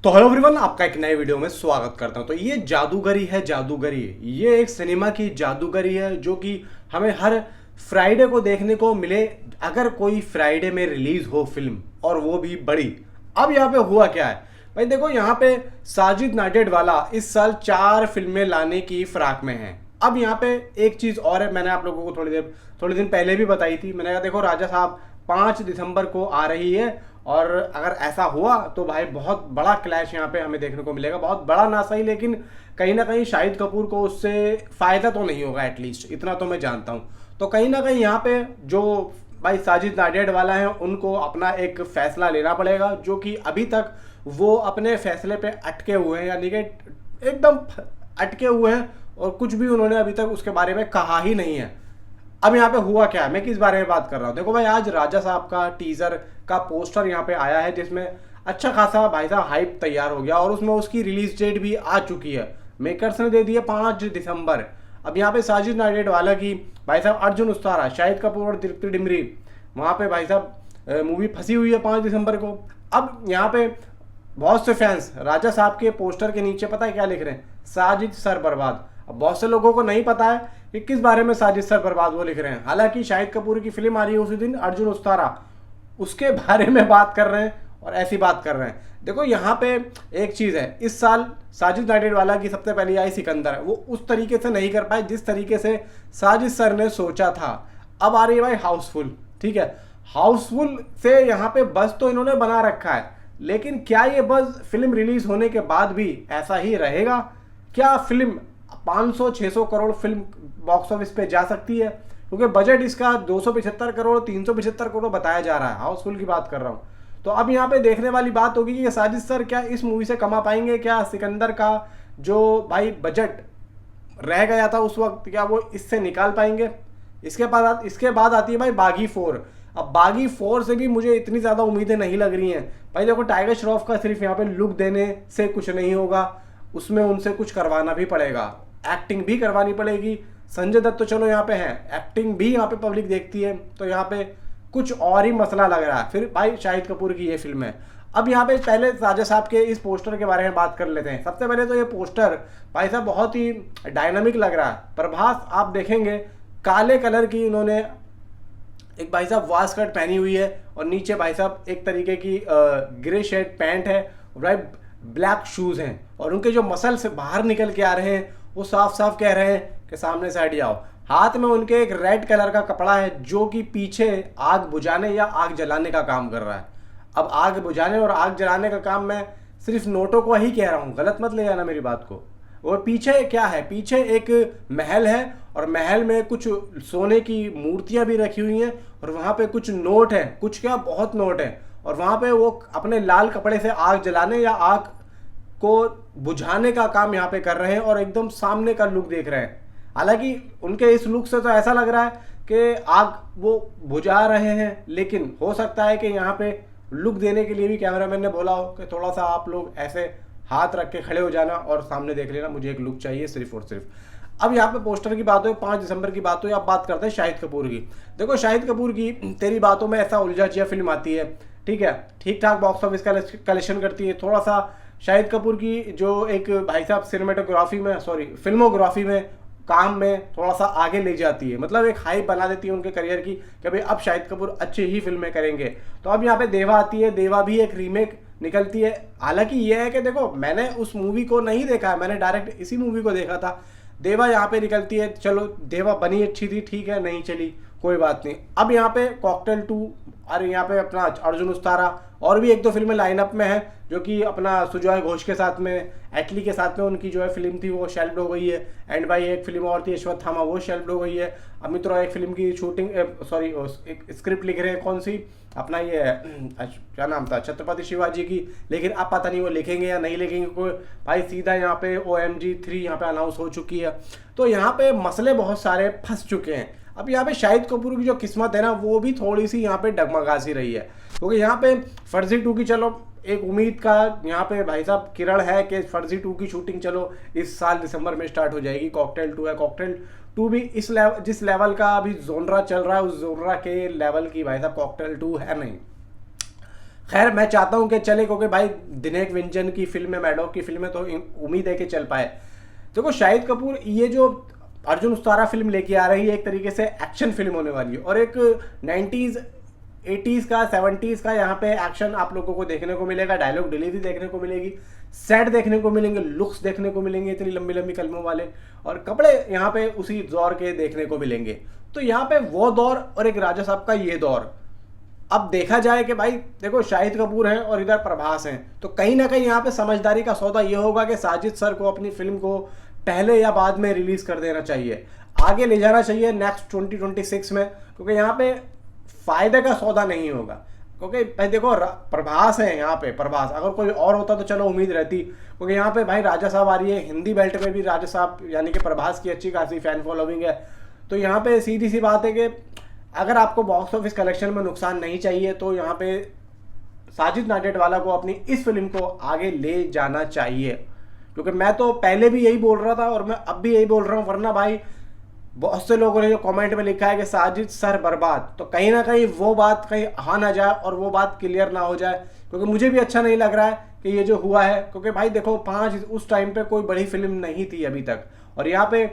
तो hello everyone, आपका एक नए वीडियो में स्वागत करता हूं। तो ये जादूगरी है, जादूगरी। ये एक सिनेमा की जादूगरी है जो कि हमें हर फ्राइडे को देखने को मिले, अगर कोई फ्राइडे में रिलीज हो फिल्म, और वो भी बड़ी। अब यहाँ पे हुआ क्या है भाई, देखो यहाँ पे साजिद नाडियाडवाला इस साल 4 फिल्में लाने की फिराक में है। अब यहाँ पे एक चीज और है, मैंने आप लोगों को थोड़े दिन पहले भी बताई थी। मैंने कहा देखो राजा साहब 5 दिसंबर को आ रही है, और अगर ऐसा हुआ तो भाई बहुत बड़ा क्लैश यहाँ पे हमें देखने को मिलेगा। बहुत बड़ा ना सही, लेकिन कहीं ना कहीं शाहिद कपूर को उससे फायदा तो नहीं होगा, एटलीस्ट इतना तो मैं जानता हूँ। तो कहीं ना कहीं यहाँ पे जो भाई साजिद नाडियाडवाला हैं उनको अपना एक फैसला लेना पड़ेगा, जो कि अभी तक वो अपने फैसले पे अटके हुए हैं, यानी कि एकदम अटके हुए हैं, और कुछ भी उन्होंने अभी तक उसके बारे में कहा ही नहीं है। अब यहाँ पे हुआ क्या है, मैं किस बारे में बात कर रहा हूँ। देखो भाई, आज राजा साहब का टीजर का पोस्टर यहाँ पे आया है, जिसमें अच्छा खासा भाई साहब हाइप तैयार हो गया, और उसमें उसकी रिलीज डेट भी आ चुकी है। मेकर्स ने दे दी है 5 दिसंबर। अब यहाँ पे साजिद नाडियाडवाला की भाई साहब अर्जुन उस्तारा, शाहिद कपूर और दीप्ति डिमरी, वहाँ पे भाई साहब मूवी फंसी हुई है 5 दिसंबर को। अब यहाँ पे बहुत से फैंस राजा साहब के पोस्टर के नीचे पता है क्या लिख रहे हैं, साजिद सर बर्बाद। अब बहुत से लोगों को नहीं पता है कि किस बारे में साजिद सर बर्बाद वो लिख रहे हैं। हालांकि शाहिद कपूर की फिल्म आ रही है उसी दिन, अर्जुन उस्तारा, उसके बारे में बात कर रहे हैं और ऐसी बात कर रहे हैं। देखो यहाँ पे एक चीज है, इस साल साजिद नाडियाडवाला की सबसे पहले आई सिकंदर, वो उस तरीके से नहीं कर पाए जिस तरीके से साजिद सर ने सोचा था। अब आ रही है भाई हाउसफुल, ठीक है। हाउसफुल से यहाँ पे बस तो इन्होंने बना रखा है, लेकिन क्या ये बस फिल्म रिलीज होने के बाद भी ऐसा ही रहेगा? क्या film 500-600 crore film box office पे जा सकती है? क्योंकि बजट इसका 275 करोड़ 375 करोड़ बताया जा रहा है, हाउसफुल की बात कर रहा हूँ। तो अब यहाँ पे देखने वाली बात होगी कि साजिद सर क्या इस मूवी से कमा पाएंगे, क्या सिकंदर का जो भाई बजट रह गया था उस वक्त, क्या वो इससे निकाल पाएंगे? इसके बाद आती है भाई बागी 4। अब बागी 4 से भी मुझे इतनी ज़्यादा उम्मीदें नहीं लग रही हैं भाई। देखो टाइगर श्रॉफ का सिर्फ यहाँ पे लुक देने से कुछ नहीं होगा, उसमें उनसे कुछ करवाना भी पड़ेगा, एक्टिंग भी करवानी पड़ेगी। संजय दत्त तो चलो यहाँ पे है, एक्टिंग भी यहाँ पे पब्लिक देखती है, तो यहाँ पे कुछ और ही मसला लग रहा है। फिर भाई शाहिद कपूर की ये फिल्म है। अब यहाँ पे पहले राजा साहब के इस पोस्टर के बारे में बात कर लेते हैं। सबसे पहले तो ये पोस्टर भाई साहब बहुत ही डायनामिक लग रहा है। प्रभास आप देखेंगे काले कलर की इन्होंने एक भाई साहब वास कट पहनी हुई है, और नीचे भाई साहब एक तरीके की ग्रे शेड पैंट है, भाई ब्लैक शूज हैं, और उनके जो मसल से बाहर निकल के आ रहे हैं वो साफ साफ कह रहे हैं कि सामने से हट जाओ। हाथ में उनके एक रेड कलर का कपड़ा है, जो कि पीछे आग बुझाने या आग जलाने का काम कर रहा है। अब आग बुझाने और आग जलाने का काम मैं सिर्फ नोटों को ही कह रहा हूँ, गलत मत ले जाना मेरी बात को। और पीछे क्या है, पीछे एक महल है, और महल में कुछ सोने की मूर्तियां भी रखी हुई हैं, और वहां पे कुछ नोट है, कुछ क्या बहुत नोट है, और वहां पे वो अपने लाल कपड़े से आग जलाने या आग को बुझाने का काम यहाँ पे कर रहे हैं, और एकदम सामने का लुक देख रहे हैं। हालांकि उनके इस लुक से तो ऐसा लग रहा है कि आग वो बुझा रहे हैं, लेकिन हो सकता है कि यहाँ पे लुक देने के लिए भी कैमरामैन ने बोला हो कि थोड़ा सा आप लोग ऐसे हाथ रख के खड़े हो जाना और सामने देख लेना, मुझे एक लुक चाहिए सिर्फ और सिर्फ। अब यहाँ पे पोस्टर की बात हो, 5 दिसंबर की बात हो, अब बात करते हैं शाहिद कपूर की। देखो शाहिद कपूर की तेरी बातों में ऐसा उलझा जिया फिल्म आती है, ठीक है, ठीक ठाक बॉक्स ऑफिस का कलेक्शन करती है। थोड़ा सा शाहिद कपूर की जो एक भाई साहब सिनेमेटोग्राफी में, सॉरी फिल्मोग्राफी में, काम में थोड़ा सा आगे ले जाती है, मतलब एक हाइप बना देती है उनके करियर की कि भाई अब शाहिद कपूर अच्छी ही फिल्में करेंगे। तो अब यहाँ पे देवा आती है, देवा भी एक रीमेक निकलती है। हालांकि ये है कि देखो मैंने उस मूवी को नहीं देखा है, मैंने डायरेक्ट इसी मूवी को देखा था। देवा यहाँ पे निकलती है, चलो देवा बनी अच्छी थी, ठीक है, नहीं चली कोई बात नहीं। अब यहाँ पे कॉकटेल 2, और यहाँ पे अपना अर्जुन उस्तारा, और भी एक दो फिल्में लाइनअप में है, जो कि अपना सुजॉय घोष के साथ में, एटली के साथ में उनकी जो है फिल्म थी वो शेल्फ्ड हो गई है। एंड भाई एक फिल्म और थी अश्वत्थामा, वो शेल्फ्ड हो गई है। अमित रॉय एक फिल्म की शूटिंग, सॉरी एक स्क्रिप्ट लिख रहे हैं, कौन सी अपना ये क्या नाम था, छत्रपति शिवाजी की, लेकिन अब पता नहीं वो लिखेंगे या नहीं लिखेंगे। कोई भाई सीधा यहाँ पे OMG 3 यहाँ पे अनाउंस हो चुकी है। तो यहाँ पे मसले बहुत सारे फंस चुके हैं। अब यहाँ पे शाहिद कपूर की जो किस्मत है ना, वो भी थोड़ी सी यहाँ पे डगमगा सी रही है, क्योंकि यहाँ पे फर्जी 2 की चलो एक उम्मीद का यहाँ पे भाई साहब किरण है कि फर्जी 2 की शूटिंग चलो इस साल दिसंबर में स्टार्ट हो जाएगी। कॉकटेल 2 है, कॉकटेल 2 भी इस लेवल, जिस लेवल का अभी जोनरा चल रहा है, उस जोनरा के लेवल की भाई साहब कॉकटेल 2 है नहीं। खैर मैं चाहता हूँ कि चले, क्योंकि भाई दिनेश विंजन की फिल्म, मैडॉक की फिल्म है, तो उम्मीद है कि चल पाए। देखो शाहिद कपूर ये जो अर्जुन उस्तारा फिल्म लेके आ रही है, एक तरीके से एक्शन फिल्म होने वाली है, और एक 90s 80s का 70s का यहाँ पे एक्शन आप लोगों को देखने को मिलेगा, डायलॉग डिलीवरी देखने को मिलेगी, सेट देखने को मिलेंगे, लुक्स देखने को मिलेंगे इतनी लंबी लंबी कलमों वाले, और कपड़े यहाँ पे उसी दौर के देखने को मिलेंगे। तो यहाँ पे वो दौर और एक राजा साहब का ये दौर। अब देखा जाए कि भाई देखो शाहिद कपूर हैं और इधर प्रभास हैं, तो कहीं ना कहीं यहाँ पे समझदारी का सौदा ये होगा कि साजिद सर को अपनी फिल्म को पहले या बाद में रिलीज कर देना चाहिए, आगे ले जाना चाहिए नेक्स्ट 2026 में, क्योंकि यहाँ पे फायदे का सौदा नहीं होगा। क्योंकि भाई देखो प्रभास है यहाँ पे, प्रभास अगर कोई और होता तो चलो उम्मीद रहती, क्योंकि यहाँ पे भाई राजा साहब आ रही है, हिंदी बेल्ट में भी राजा साहब यानी कि प्रभास की अच्छी खासी फैन फॉलोइंग है। तो यहाँ पे सीधी सी बात है कि अगर आपको बॉक्स ऑफिस कलेक्शन में नुकसान नहीं चाहिए तो यहाँ पे साजिद नाडियाडवाला को अपनी इस फिल्म को आगे ले जाना चाहिए। क्योंकि मैं तो पहले भी यही बोल रहा था और मैं अब भी यही बोल रहा हूँ, वरना भाई बहुत से लोगों ने जो कमेंट में लिखा है कि साजिद सर बर्बाद, तो कहीं ना कहीं वो बात कहीं आ ना जाए और वो बात क्लियर ना हो जाए, क्योंकि मुझे भी अच्छा नहीं लग रहा है कि ये जो हुआ है। क्योंकि भाई देखो 5 उस टाइम पे कोई बड़ी फिल्म नहीं थी अभी तक, और यहाँ पे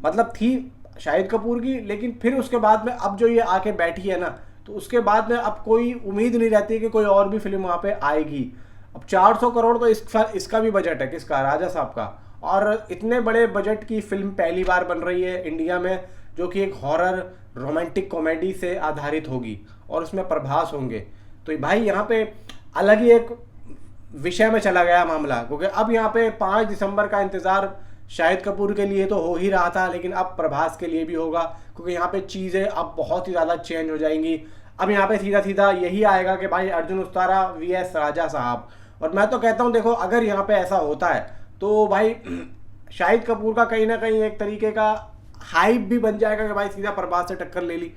मतलब थी शाहिद कपूर की, लेकिन फिर उसके बाद में अब जो ये आके बैठी है ना, तो उसके बाद में अब कोई उम्मीद नहीं रहती कि कोई और भी फिल्म वहाँ पे आएगी। अब 400 करोड़ तो इसका भी बजट है, किसका, राजा साहब का, और इतने बड़े बजट की फिल्म पहली बार बन रही है इंडिया में, जो कि एक हॉरर रोमांटिक कॉमेडी से आधारित होगी और उसमें प्रभास होंगे। तो भाई यहाँ पे अलग ही एक विषय में चला गया मामला, क्योंकि अब यहाँ पे 5 दिसंबर का इंतज़ार शाहिद कपूर के लिए तो हो ही रहा था, लेकिन अब प्रभास के लिए भी होगा, क्योंकि यहाँ पे चीज़ें अब बहुत ही ज़्यादा चेंज हो जाएंगी। अब यहाँ पे सीधा सीधा यही आएगा कि भाई अर्जुन उस्तारा वीएस राजा साहब। और मैं तो कहता हूँ देखो अगर यहाँ पे ऐसा होता है तो भाई शाहिद कपूर का कहीं ना कहीं एक तरीके का हाइप भी बन जाएगा कि भाई सीधा प्रभास से टक्कर ले ली।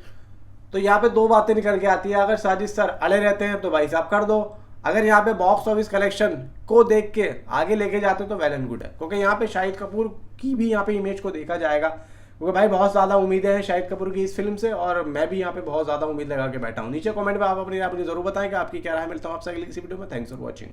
तो यहाँ पे 2 बातें निकल के आती है, अगर साजिद सर अड़े रहते हैं तो भाई साहब कर दो, अगर यहाँ पे बॉक्स ऑफिस कलेक्शन को देख के आगे लेके जाते तो वेल एंड गुड है, क्योंकि यहाँ पे शाहिद कपूर की भी यहाँ पे इमेज को देखा जाएगा, क्योंकि भाई बहुत ज़्यादा उम्मीदें हैं शाहिद कपूर की इस फिल्म से, और मैं भी यहाँ पे बहुत ज़्यादा उम्मीद लगा के बैठा हूँ। नीचे कमेंट में आप अपनी जरूर बताएं कि आपकी क्या राय। मिलता हूँ आपसे अगली किसी वीडियो में। Thanks for watching.